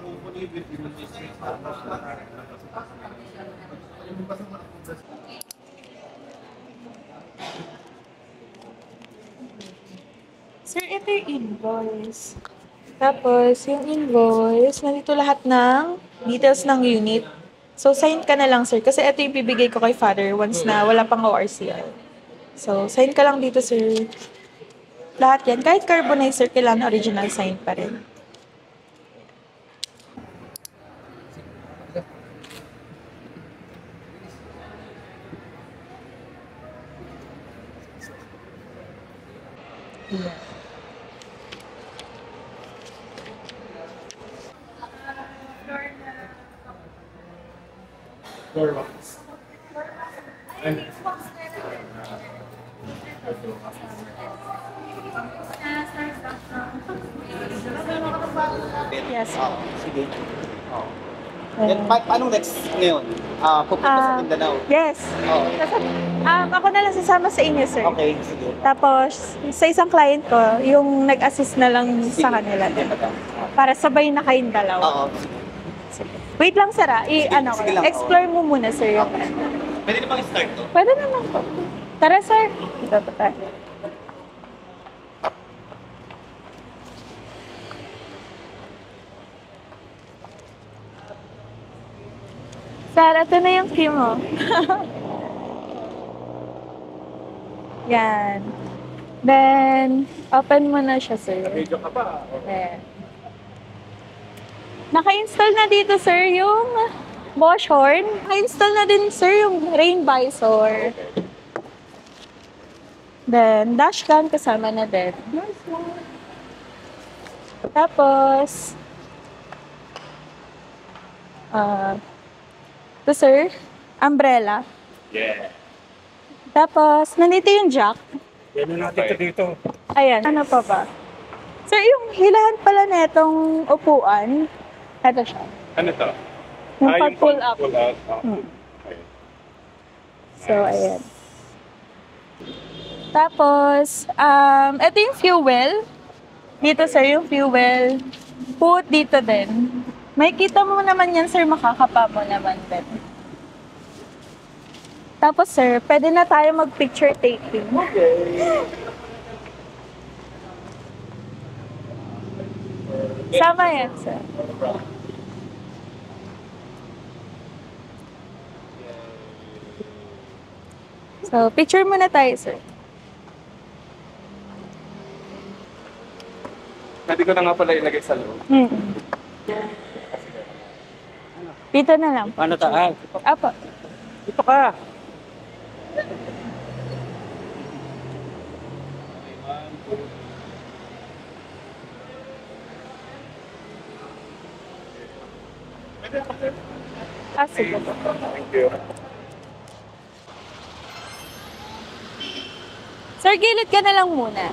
Hopefully with you this week. Sir, ito yung invoice. Tapos, yung invoice, nandito lahat ng details ng unit. So, sign ka na lang, sir. Kasi ito yung bibigay ko kay father once na wala pang ORCR. So, sign ka lang dito, sir. Lahat yan. Kahit carbonized, sir, kailangan original sign pa rin. Yeah. Yes. Oo, sige. Oo. Then, paano next ngayon? Pupunta sa Mindanao? Yes. Oo. Ako na lang sasama sa inyo, sir. Okay, sige. Tapos, sa isang client ko, yung nag-assist na lang sa kanila. Para sabay na kayong dalawa. Oo. Sige. Wait lang, sir. Sige lang, Explore mo muna, sir. Yung Pwede na bang start to? Pwede naman po. Tara, sir. Ito pa tayo. Sir, ito na yung queue mo. Yan. Then, open mo na siya, sir. Medyo ka pa. Ayan. Naka-install na dito, sir, yung Bosch horn. Naka-install na din, sir, yung rain visor. Then, dashcam kasama na din. Tapos, ito, sir, umbrella. Yeah. Tapos, nandito yung jack. Yan na natin dito. Ayan, ano pa ba? Sir, yung hilahan pala netong upuan, ito siya. Ano to? Yung pag-pull up. Pull out. Okay. So, ayan. Tapos, ito yung fuel. Dito, sir, yung fuel. Put dito din. May kita mo naman yan, sir, makakapa mo naman din. Tapos, sir, pwede na tayo mag-picture taking. Okay. Sama yan, sir. So, picture muna tayo, sir. Pwede ko na nga pala ilagay sa loob. Dito na lang. Paano taas? Apo. Dito ka. Sige. Thank you. Sir, gilid ka na lang muna.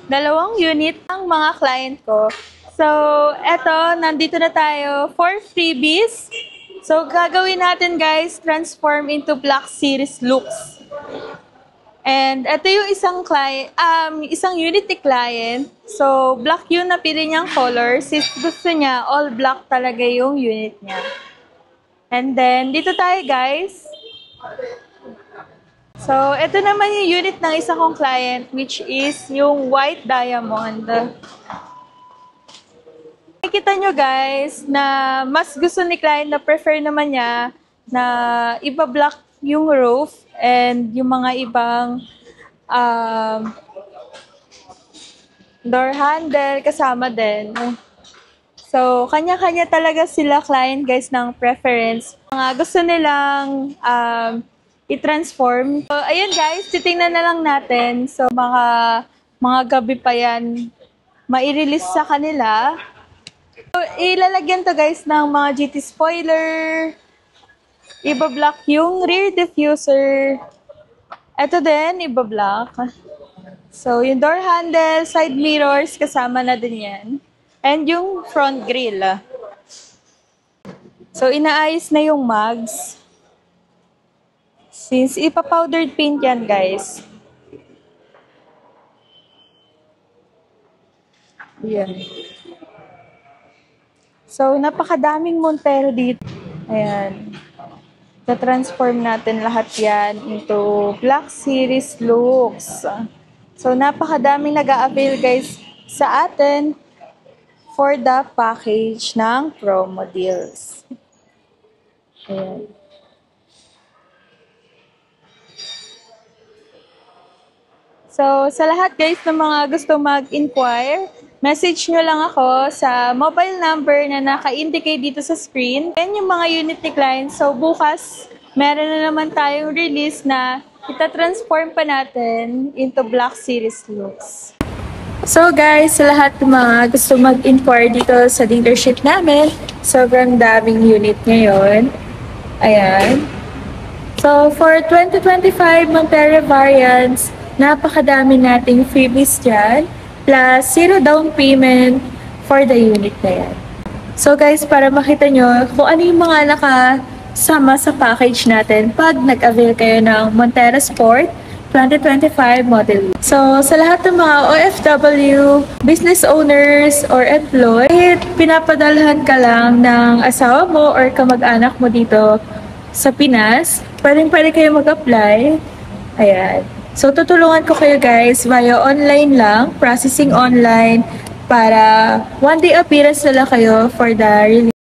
Dalawang unit ang mga client ko. So, eto, nandito na tayo for freebies. So, gagawin natin, guys, transform into Black Series looks. And ito yung isang client, isang unity client. So, black yung napili niyang color. Since gusto niya, all black talaga yung unit niya. And then, dito tayo, guys. So, ito naman yung unit ng isa kong client, which is yung white diamond. Nakikita nyo, guys, na mas gusto ni client na prefer naman niya na iba-black yung roof and yung mga ibang door handle kasama din. So, kanya-kanya talaga sila client, guys, ng preference. Mga gusto nilang i-transform. So, ayun, guys, titingnan na lang natin. So, mga gabi pa yan, mai-release sa kanila. So, ilalagyan to guys ng mga GT spoiler. Iba-block yung rear diffuser. Ito din, iba-block. So, yung door handle, side mirrors, kasama na din yan. And yung front grille. So, inaayos na yung mugs. Since ipa-powdered paint yan, guys. Yan. So, napakadaming Montero dito. Ayan. Ta-transform natin lahat yan into Black Series looks. So, napakadaming nag-a-avail guys sa atin for the package ng promo deals. Ayan. So, sa lahat guys ng mga gusto mag-inquire, message nyo lang ako sa mobile number na naka-indicate dito sa screen. Yan yung mga unit ni client. So, bukas, meron na naman tayong release na ita-transform pa natin into Black Series looks. So guys, sa lahat ng mga gusto mag-inquire dito sa dealership namin, sobrang daming unit ngayon. Ayan. So, for 2025 Montero variants, napakadami nating freebies dyan, plus 0 down payment for the unit na yan. So guys, para makita nyo kung ano yung mga nakasama sa package natin pag nag-avail kayo ng Montero Sport 2025 model. So sa lahat ng mga OFW, business owners, or employee, pinapadalhan ka lang ng asawa mo or kamag-anak mo dito sa Pinas, pwede kayo mag-apply. Ayan. So, tutulungan ko kayo guys via online lang, processing online, para one day appearance na lang kayo for the release.